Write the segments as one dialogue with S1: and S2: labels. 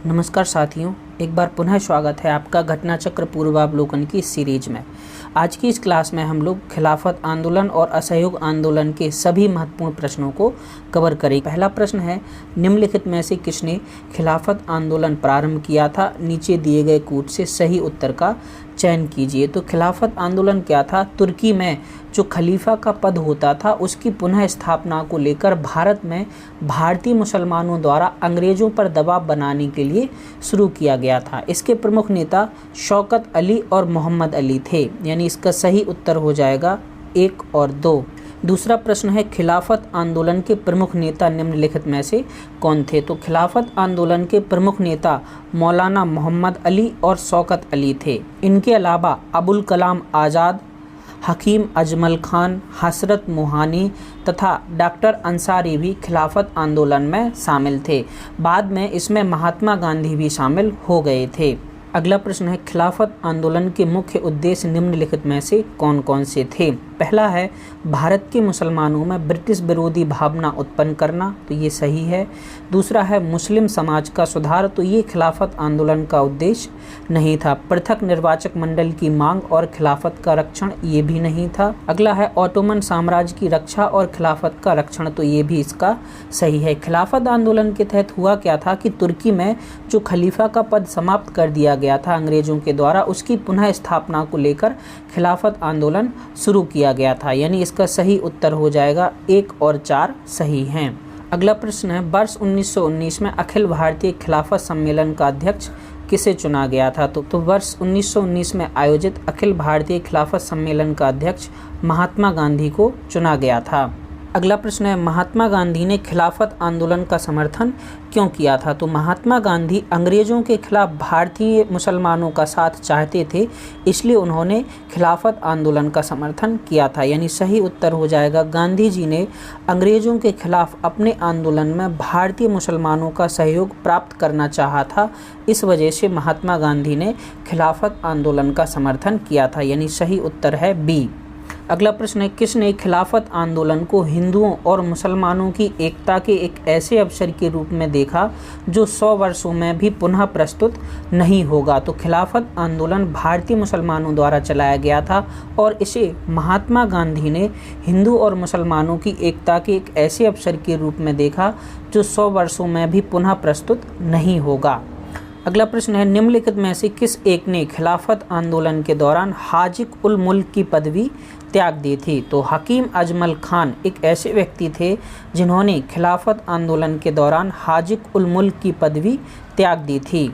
S1: नमस्कार साथियों, एक बार पुनः स्वागत है आपका घटना चक्र पूर्वावलोकन की सीरीज में। आज की इस क्लास में हम लोग खिलाफत आंदोलन और असहयोग आंदोलन के सभी महत्वपूर्ण प्रश्नों को कवर करेंगे। पहला प्रश्न है, निम्नलिखित में से किसने खिलाफत आंदोलन प्रारंभ किया था? नीचे दिए गए कूट से सही उत्तर का चयन कीजिए। तो खिलाफत आंदोलन क्या था? तुर्की में जो खलीफा का पद होता था उसकी पुनः स्थापना को लेकर भारत में भारतीय मुसलमानों द्वारा अंग्रेजों पर दबाव बनाने के लिए शुरू किया गया था। इसके प्रमुख नेता शौकत अली और मोहम्मद अली थे, यानी इसका सही उत्तर हो जाएगा 1 और 2। दूसरा प्रश्न है, खिलाफत आंदोलन के प्रमुख नेता निम्नलिखित में से कौन थे? तो खिलाफत आंदोलन के प्रमुख नेता मौलाना मोहम्मद अली और शौकत अली थे। इनके अलावा अबुल कलाम आज़ाद, हकीम अजमल खान, हसरत मोहानी तथा डॉक्टर अंसारी भी खिलाफत आंदोलन में शामिल थे। बाद में इसमें महात्मा गांधी भी शामिल हो गए थे। अगला प्रश्न है, खिलाफत आंदोलन के मुख्य उद्देश्य निम्नलिखित में से कौन कौन से थे? पहला है भारत के मुसलमानों में ब्रिटिश विरोधी भावना उत्पन्न करना, तो ये सही है। दूसरा है मुस्लिम समाज का सुधार, तो ये खिलाफत आंदोलन का उद्देश्य नहीं था। पृथक निर्वाचक मंडल की मांग और खिलाफत का रक्षण, ये भी नहीं था। अगला है ऑटोमन साम्राज्य की रक्षा और खिलाफत का रक्षण, तो ये भी इसका सही है। खिलाफत आंदोलन के तहत हुआ क्या था कि तुर्की में जो खलीफा का पद समाप्त कर दिया गया था अंग्रेजों के द्वारा, उसकी पुनः स्थापना को लेकर खिलाफत आंदोलन शुरू किया गया था, यानी इसका सही उत्तर हो जाएगा 1 और 4 सही हैं। अगला प्रश्न है, वर्ष 1919 में अखिल भारतीय खिलाफत सम्मेलन का अध्यक्ष किसे चुना गया था? तो वर्ष 1919 में आयोजित अखिल भारतीय खिलाफत सम्मेलन का अध्यक्ष महात्मा गांधी को चुना गया था। अगला प्रश्न है, महात्मा गांधी ने खिलाफत आंदोलन का समर्थन क्यों किया था? तो महात्मा गांधी अंग्रेजों के खिलाफ भारतीय मुसलमानों का साथ चाहते थे, इसलिए उन्होंने खिलाफत आंदोलन का समर्थन किया था, यानी सही उत्तर हो जाएगा गांधी जी ने अंग्रेजों के खिलाफ अपने आंदोलन में भारतीय मुसलमानों का सहयोग प्राप्त करना चाहा था। इस वजह से महात्मा गांधी ने खिलाफत आंदोलन का समर्थन किया था, यानी सही उत्तर है बी। अगला प्रश्न है, किसने खिलाफत आंदोलन को हिंदुओं और मुसलमानों की एकता के एक ऐसे अवसर के रूप में देखा जो 100 वर्षों में भी पुनः प्रस्तुत नहीं होगा? तो खिलाफत आंदोलन भारतीय मुसलमानों द्वारा चलाया गया था और इसे महात्मा गांधी ने हिंदू और मुसलमानों की एकता के एक ऐसे अवसर के रूप में देखा जो 100 वर्षों में भी पुनः प्रस्तुत नहीं होगा। अगला प्रश्न है, निम्नलिखित में से किस एक ने खिलाफत आंदोलन के दौरान हाजिक उल मुल्क की पदवी त्याग दी थी? तो हकीम अजमल खान एक ऐसे व्यक्ति थे जिन्होंने खिलाफत आंदोलन के दौरान हाजिक उल मुल्क की पदवी त्याग दी थी।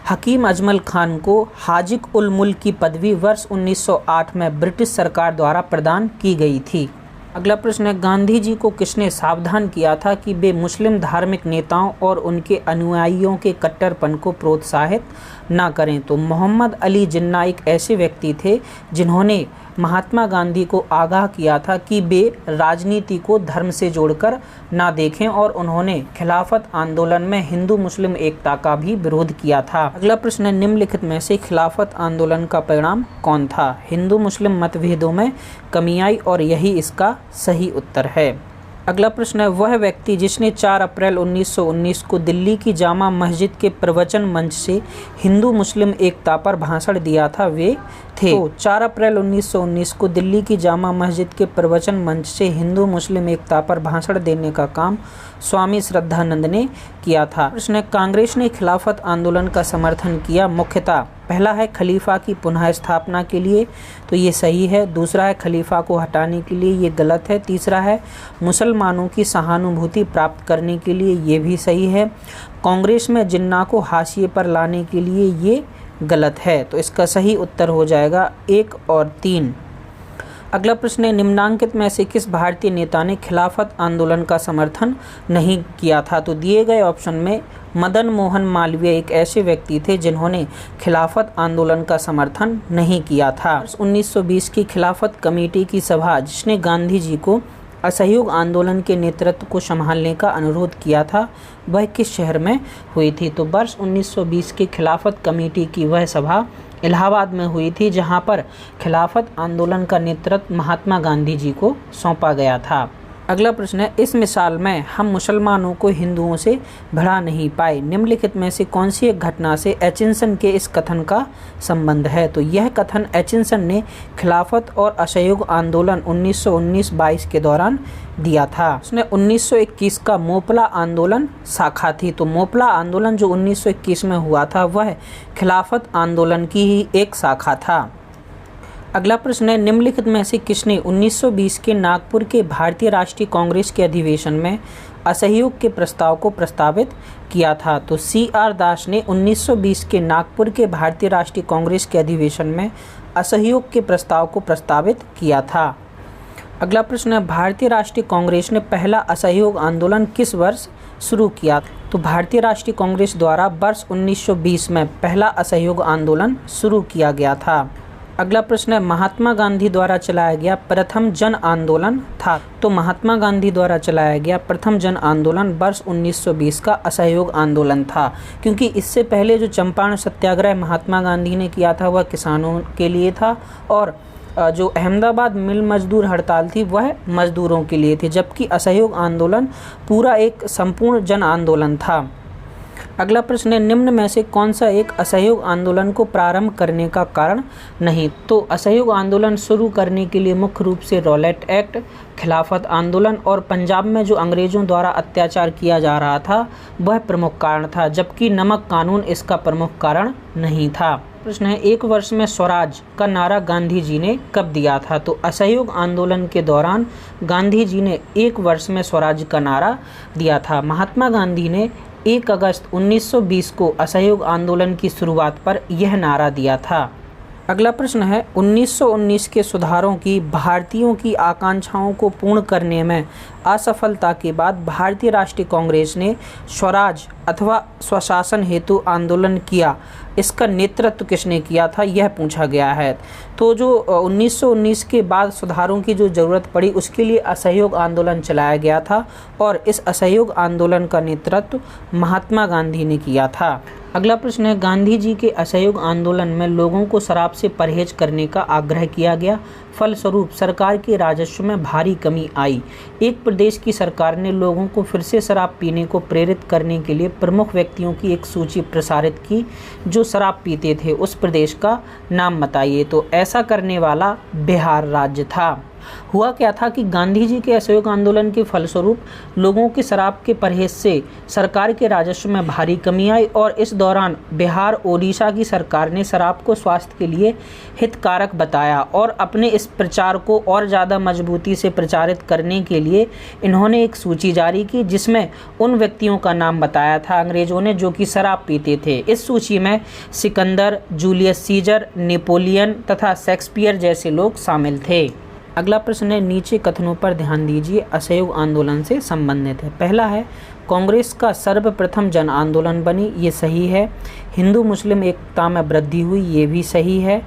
S1: हकीम अजमल खान को हाजिक उल मुल्क की पदवी वर्ष 1908 में ब्रिटिश सरकार द्वारा प्रदान की गई थी। अगला प्रश्न है, गांधी जी को किसने सावधान किया था कि वे मुस्लिम धार्मिक नेताओं और उनके अनुयायियों के कट्टरपन को प्रोत्साहित ना करें? तो मोहम्मद अली जिन्ना एक ऐसे व्यक्ति थे जिन्होंने महात्मा गांधी को आगाह किया था कि वे राजनीति को धर्म से जोड़कर ना देखें और उन्होंने खिलाफत आंदोलन में हिंदू मुस्लिम एकता का भी विरोध किया था। अगला प्रश्न है, निम्नलिखित में से खिलाफत आंदोलन का परिणाम कौन था? हिंदू मुस्लिम मतभेदों में कमी आई और यही इसका सही उत्तर है। अगला प्रश्न है, वह व्यक्ति जिसने 4 अप्रैल 1919 को दिल्ली की जामा मस्जिद के प्रवचन मंच से हिंदू मुस्लिम एकता पर भाषण दिया था, वे थे? तो 4 अप्रैल 1919 को दिल्ली की जामा मस्जिद के प्रवचन मंच से हिंदू मुस्लिम एकता पर भाषण देने का काम स्वामी श्रद्धानंद ने किया था। प्रश्न है, कांग्रेस ने खिलाफत आंदोलन का समर्थन किया मुख्यतः पहला है खलीफा की पुनः स्थापना के लिए, तो ये सही है। दूसरा है खलीफा को हटाने के लिए, ये गलत है। तीसरा है मुसलमानों की सहानुभूति प्राप्त करने के लिए, ये भी सही है। कांग्रेस में जिन्ना को हाशिए पर लाने के लिए, ये गलत है। तो इसका सही उत्तर हो जाएगा 1 और 3। अगला प्रश्न है, निम्नांकित में से किस भारतीय नेता ने खिलाफत आंदोलन का समर्थन नहीं किया था? तो दिए गए ऑप्शन में मदन मोहन मालवीय एक ऐसे व्यक्ति थे जिन्होंने खिलाफत आंदोलन का समर्थन नहीं किया था। 1920 की खिलाफत कमेटी की सभा जिसने गांधी जी को असहयोग आंदोलन के नेतृत्व को संभालने का अनुरोध किया था, वह किस शहर में हुई थी? तो वर्ष 1920 की खिलाफत कमेटी की वह सभा इलाहाबाद में हुई थी, जहां पर खिलाफत आंदोलन का नेतृत्व महात्मा गांधी जी को सौंपा गया था। अगला प्रश्न है, इस मिसाल में हम मुसलमानों को हिंदुओं से भिड़ा नहीं पाए, निम्नलिखित में से कौन सी एक घटना से एचिंसन के इस कथन का संबंध है? तो यह कथन एचिंसन ने खिलाफत और असहयोग आंदोलन 1919-22 के दौरान दिया था। उसने 1921 का मोपला आंदोलन शाखा थी। तो मोपला आंदोलन जो 1921 में हुआ था वह खिलाफत आंदोलन की ही एक शाखा था। अगला प्रश्न है, निम्नलिखित में से किसने 1920 के नागपुर के भारतीय राष्ट्रीय कांग्रेस के अधिवेशन में असहयोग के प्रस्ताव को प्रस्तावित किया था? तो CR दास ने 1920 के नागपुर के भारतीय राष्ट्रीय कांग्रेस के अधिवेशन में असहयोग के प्रस्ताव को प्रस्तावित किया था। अगला प्रश्न है, भारतीय राष्ट्रीय कांग्रेस ने पहला असहयोग आंदोलन किस वर्ष शुरू किया? तो भारतीय राष्ट्रीय कांग्रेस द्वारा वर्ष 1920 में पहला असहयोग आंदोलन शुरू किया गया था। अगला प्रश्न है, महात्मा गांधी द्वारा चलाया गया प्रथम जन आंदोलन था? तो महात्मा गांधी द्वारा चलाया गया प्रथम जन आंदोलन वर्ष 1920 का असहयोग आंदोलन था, क्योंकि इससे पहले जो चंपारण सत्याग्रह महात्मा गांधी ने किया था वह किसानों के लिए था, और जो अहमदाबाद मिल मजदूर हड़ताल थी वह मजदूरों के लिए थी, जबकि असहयोग आंदोलन पूरा एक संपूर्ण जन आंदोलन था। अगला प्रश्न है, निम्न में से कौन सा एक असहयोग आंदोलन को प्रारंभ करने का कारण नहीं? तो असहयोग आंदोलन शुरू करने के लिए मुख्य रूप से रॉलेट एक्ट, खिलाफत आंदोलन और पंजाब में जो अंग्रेजों द्वारा अत्याचार किया जा रहा था वह प्रमुख कारण था, जबकि नमक कानून इसका प्रमुख कारण नहीं था। प्रश्न है, एक वर्ष में स्वराज का नारा गांधी जी ने कब दिया था? तो असहयोग आंदोलन के दौरान गांधी जी ने एक वर्ष में स्वराज का नारा दिया था। महात्मा गांधी ने 1 अगस्त 1920 को असहयोग आंदोलन की शुरुआत पर यह नारा दिया था। अगला प्रश्न है, 1919 के सुधारों की भारतीयों की आकांक्षाओं को पूर्ण करने में असफलता के बाद भारतीय राष्ट्रीय कांग्रेस ने स्वराज अथवा स्वशासन हेतु आंदोलन किया। इसका नेतृत्व किसने किया था, यह पूछा गया है। तो जो 1919 के बाद सुधारों की जो ज़रूरत पड़ी उसके लिए असहयोग आंदोलन चलाया गया था, और इस असहयोग आंदोलन का नेतृत्व महात्मा गांधी ने किया था। अगला प्रश्न है, गांधी जी के असहयोग आंदोलन में लोगों को शराब से परहेज करने का आग्रह किया गया, फलस्वरूप सरकार के राजस्व में भारी कमी आई। एक प्रदेश की सरकार ने लोगों को फिर से शराब पीने को प्रेरित करने के लिए प्रमुख व्यक्तियों की एक सूची प्रसारित की जो शराब पीते थे। उस प्रदेश का नाम बताइए। तो ऐसा करने वाला बिहार राज्य था। हुआ क्या था कि गांधी जी के असहयोग आंदोलन के फलस्वरूप लोगों के शराब के परहेज से सरकार के राजस्व में भारी कमी आई, और इस दौरान बिहार ओडिशा की सरकार ने शराब को स्वास्थ्य के लिए हितकारक बताया, और अपने इस प्रचार को और ज़्यादा मजबूती से प्रचारित करने के लिए इन्होंने एक सूची जारी की जिसमें उन व्यक्तियों का नाम बताया था अंग्रेजों ने जो कि शराब पीते थे। इस सूची में सिकंदर, जूलियस सीजर, नेपोलियन तथा शेक्सपियर जैसे लोग शामिल थे। अगला प्रश्न है, नीचे कथनों पर ध्यान दीजिए, असहयोग आंदोलन से संबंधित है। पहला है, कांग्रेस का सर्वप्रथम जन आंदोलन बनी, ये सही है। हिंदू मुस्लिम एकता में वृद्धि हुई, ये भी सही है।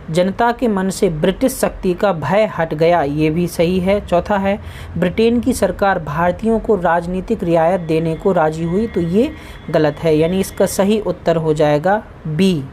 S1: जनता के मन से ब्रिटिश शक्ति का भय हट गया, ये भी सही है। चौथा है, ब्रिटेन की सरकार भारतीयों को राजनीतिक रियायत देने को राजी हुई, तो ये गलत है, यानी इसका सही उत्तर हो जाएगा बी।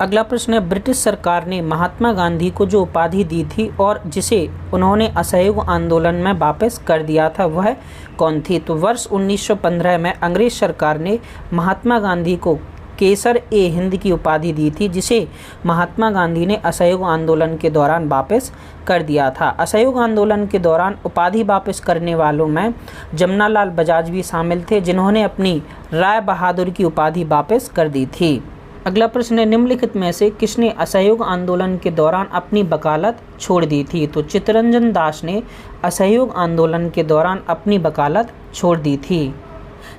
S1: अगला प्रश्न है, ब्रिटिश सरकार ने महात्मा गांधी को जो उपाधि दी थी और जिसे उन्होंने असहयोग आंदोलन में वापस कर दिया था वह कौन थी? तो वर्ष 1915 में अंग्रेज सरकार ने महात्मा गांधी को केसर ए हिंद की उपाधि दी थी, जिसे महात्मा गांधी ने असहयोग आंदोलन के दौरान वापस कर दिया था। असहयोग आंदोलन के दौरान उपाधि वापस करने वालों में जमनालाल बजाज भी शामिल थे, जिन्होंने अपनी राय बहादुर की उपाधि वापस कर दी थी। अगला प्रश्न है, निम्नलिखित में से किसने असहयोग आंदोलन के दौरान अपनी वकालत छोड़ दी थी? तो चित्तरंजन दास ने असहयोग आंदोलन के दौरान अपनी वकालत छोड़ दी थी।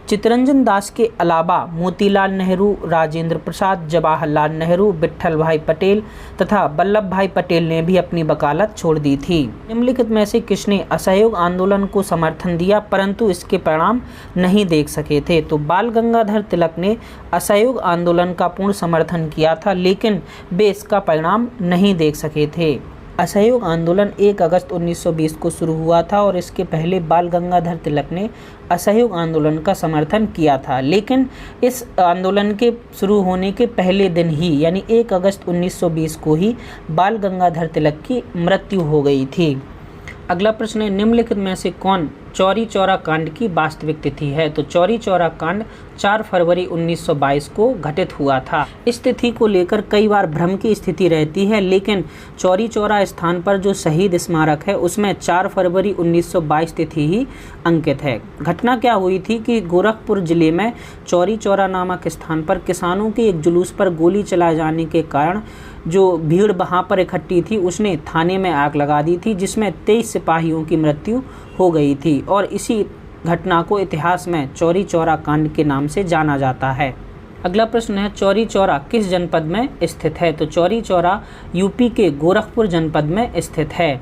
S1: चित्तरंजन दास के अलावा मोतीलाल नेहरू, राजेंद्र प्रसाद, जवाहरलाल नेहरू, विट्ठल भाई पटेल तथा वल्लभ भाई पटेल ने भी अपनी वकालत छोड़ दी थी। निम्नलिखित में से किसने असहयोग आंदोलन को समर्थन दिया परंतु इसके परिणाम नहीं देख सके थे? तो बाल गंगाधर तिलक ने असहयोग आंदोलन का पूर्ण समर्थन किया था, लेकिन वे इसका परिणाम नहीं देख सके थे। असहयोग आंदोलन 1 अगस्त 1920 को शुरू हुआ था और इसके पहले बाल गंगाधर तिलक ने असहयोग आंदोलन का समर्थन किया था, लेकिन इस आंदोलन के शुरू होने के पहले दिन ही यानी 1 अगस्त 1920 को ही बाल गंगाधर तिलक की मृत्यु हो गई थी। अगला प्रश्न है, निम्नलिखित में से कौन चौरी चौरा कांड की वास्तविक तिथि है? तो चौरी चौरा कांड 4 फरवरी 1922 को घटित हुआ था। इस तिथि को लेकर कई बार भ्रम की स्थिति रहती है, लेकिन चौरी चौरा स्थान पर जो शहीद स्मारक है उसमें 4 फरवरी 1922 तिथि ही अंकित है। घटना क्या हुई थी कि गोरखपुर जिले में चौरी चौरा नामक स्थान पर किसानों के एक जुलूस पर गोली चलाए जाने के कारण जो भीड़ वहाँ पर इकट्ठी थी उसने थाने में आग लगा दी थी, जिसमें 23 सिपाहियों की मृत्यु हो गई थी और इसी घटना को इतिहास में चौरी चौरा कांड के नाम से जाना जाता है। अगला प्रश्न है, चौरी चौरा किस जनपद में स्थित है? तो चौरी चौरा यूपी के गोरखपुर जनपद में स्थित है।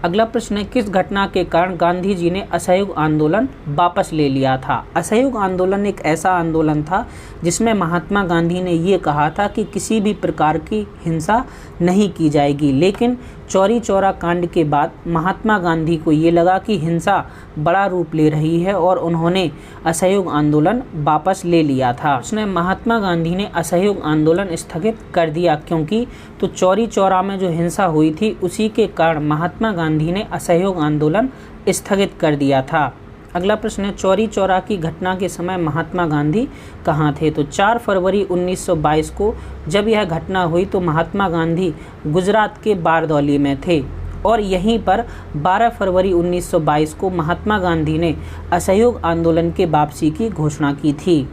S1: अगला प्रश्न है, किस घटना के कारण गांधी जी ने असहयोग आंदोलन वापस ले लिया था? असहयोग आंदोलन एक ऐसा आंदोलन था जिसमें महात्मा गांधी ने ये कहा था कि किसी भी प्रकार की हिंसा नहीं की जाएगी, लेकिन चौरी चौरा कांड के बाद महात्मा गांधी को ये लगा कि हिंसा बड़ा रूप ले रही है और उन्होंने असहयोग आंदोलन वापस ले लिया था। उसने महात्मा गांधी ने असहयोग आंदोलन स्थगित कर दिया, क्योंकि तो चौरी चौरा में जो हिंसा हुई थी उसी के कारण महात्मा गांधी ने असहयोग आंदोलन स्थगित कर दिया था। अगला प्रश्न है, चौरी चौरा की घटना के समय महात्मा गांधी कहाँ थे? तो 4 फरवरी 1922 को जब यह घटना हुई तो महात्मा गांधी गुजरात के बारदौली में थे और यहीं पर 12 फरवरी 1922 को महात्मा गांधी ने असहयोग आंदोलन के वापसी की घोषणा की थी।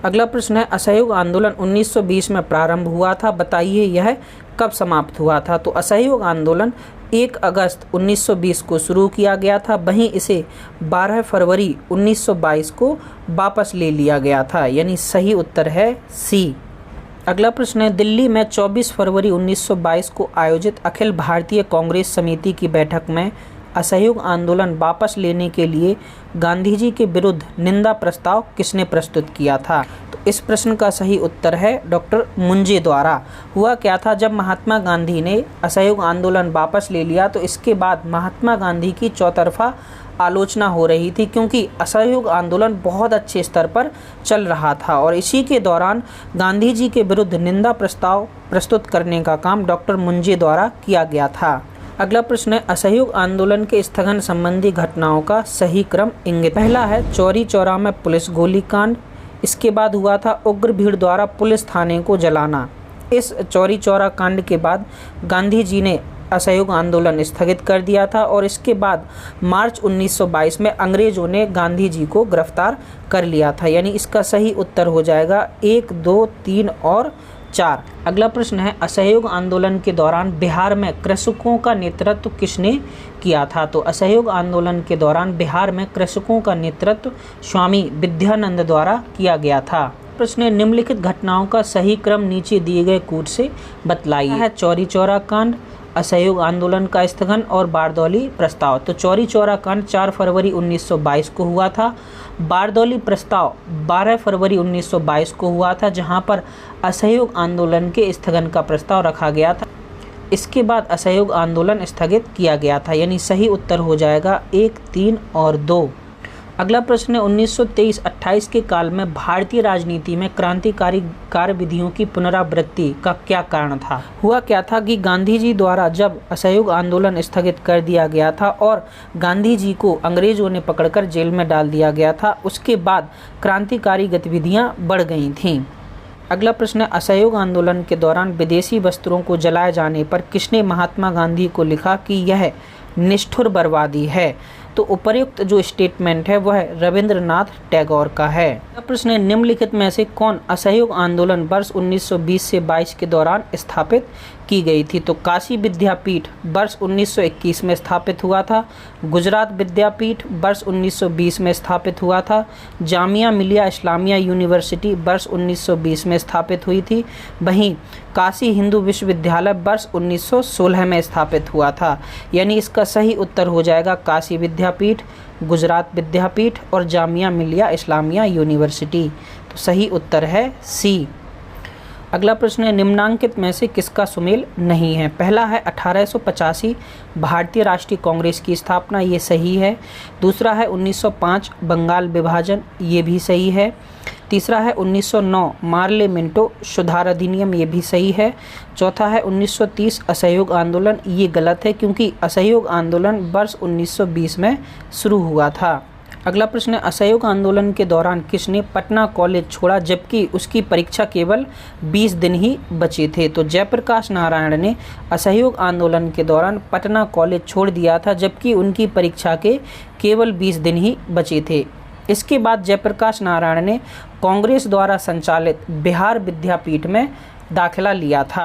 S1: अगला प्रश्न है, असहयोग आंदोलन 1920 में प्रारंभ हुआ था, बताइए यह कब समाप्त हुआ था? तो असहयोग आंदोलन 1 अगस्त 1920 को शुरू किया गया था, वहीं इसे 12 फरवरी 1922 को वापस ले लिया गया था, यानी सही उत्तर है सी। अगला प्रश्न है, दिल्ली में 24 फरवरी 1922 को आयोजित अखिल भारतीय कांग्रेस समिति की बैठक में असहयोग आंदोलन वापस लेने के लिए गांधी जी के विरुद्ध निंदा प्रस्ताव किसने प्रस्तुत किया था? तो इस प्रश्न का सही उत्तर है डॉक्टर मुंजे द्वारा। हुआ क्या था, जब महात्मा गांधी ने असहयोग आंदोलन वापस ले लिया तो इसके बाद महात्मा गांधी की चौतरफा आलोचना हो रही थी, क्योंकि असहयोग आंदोलन बहुत अच्छे स्तर पर चल रहा था और इसी के दौरान गांधी जी के विरुद्ध निंदा प्रस्ताव प्रस्तुत करने का काम डॉक्टर मुंजे द्वारा किया गया था। अगला प्रश्न है, असहयोग आंदोलन के स्थगन संबंधी घटनाओं का सही क्रम इंगित। पहला है चौरी चौरा में पुलिस गोलीकांड, इसके बाद हुआ था उग्र भीड़ द्वारा पुलिस थाने को जलाना। इस चौरी चौरा कांड के बाद गांधी जी ने असहयोग आंदोलन स्थगित कर दिया था और इसके बाद मार्च 1922 में अंग्रेजों ने गांधी जी को गिरफ्तार कर लिया था, यानी इसका सही उत्तर हो जाएगा 1, 2, 3 और 4। अगला प्रश्न है, असहयोग आंदोलन के दौरान बिहार में कृषकों का नेतृत्व किसने किया था? तो असहयोग आंदोलन के दौरान बिहार में कृषकों का नेतृत्व स्वामी विद्यानंद द्वारा किया गया था। प्रश्न है, निम्नलिखित घटनाओं का सही क्रम नीचे दिए गए कूट से बतलाइए। चौरी चौरा कांड, असहयोग आंदोलन का स्थगन और बारदौली प्रस्ताव। तो चौरी चौरा कांड 4 फरवरी 1922 को हुआ था। बारदौली प्रस्ताव 12 फरवरी 1922 को हुआ था, जहां पर असहयोग आंदोलन के स्थगन का प्रस्ताव रखा गया था। इसके बाद असहयोग आंदोलन स्थगित किया गया था, यानी सही उत्तर हो जाएगा 1, 3 और 2। अगला प्रश्न है, 1923-28 के काल में भारतीय राजनीति में क्रांतिकारी कार्यविधियों की पुनरावृत्ति का क्या कारण था? हुआ क्या था कि गांधी जी द्वारा जब असहयोग आंदोलन स्थगित कर दिया गया था और गांधी जी को अंग्रेजों ने पकड़कर जेल में डाल दिया गया था, उसके बाद क्रांतिकारी गतिविधियां बढ़ गई थीं। अगला प्रश्न है, असहयोग आंदोलन के दौरान विदेशी वस्त्रों को जलाए जाने पर किसने महात्मा गांधी को लिखा कि यह निष्ठुर बर्बादी है? तो उपर्युक्त जो स्टेटमेंट है वह रविंद्रनाथ टैगोर का है। प्रश्न है, निम्नलिखित में से कौन असहयोग आंदोलन वर्ष 1920 से 22 के दौरान स्थापित की गई थी? तो काशी विद्यापीठ वर्ष 1921 में स्थापित हुआ था। गुजरात विद्यापीठ वर्ष 1920 में स्थापित हुआ था। जामिया मिलिया इस्लामिया यूनिवर्सिटी वर्ष 1920 में स्थापित हुई थी। वहीं काशी हिंदू विश्वविद्यालय वर्ष 1916 में स्थापित हुआ था, यानी इसका सही उत्तर हो जाएगा काशी विद्यापीठ, गुजरात विद्यापीठ और जामिया मिलिया इस्लामिया यूनिवर्सिटी। तो सही उत्तर है सी। अगला प्रश्न है, निम्नांकित में से किसका सुमेल नहीं है? पहला है 1885 भारतीय राष्ट्रीय कांग्रेस की स्थापना, ये सही है। दूसरा है 1905 बंगाल विभाजन, ये भी सही है। तीसरा है 1909 मार्ले मिंटो सुधार अधिनियम, ये भी सही है। चौथा है 1930 असहयोग आंदोलन, ये गलत है क्योंकि असहयोग आंदोलन वर्ष 1920 में शुरू हुआ था। अगला प्रश्न है, असहयोग आंदोलन के दौरान किसने पटना कॉलेज छोड़ा जबकि उसकी परीक्षा केवल 20 दिन ही बचे थे? तो जयप्रकाश नारायण ने असहयोग आंदोलन के दौरान पटना कॉलेज छोड़ दिया था जबकि उनकी परीक्षा के केवल 20 दिन ही बचे थे। इसके बाद जयप्रकाश नारायण ने कांग्रेस द्वारा संचालित बिहार विद्यापीठ में दाखिला लिया था।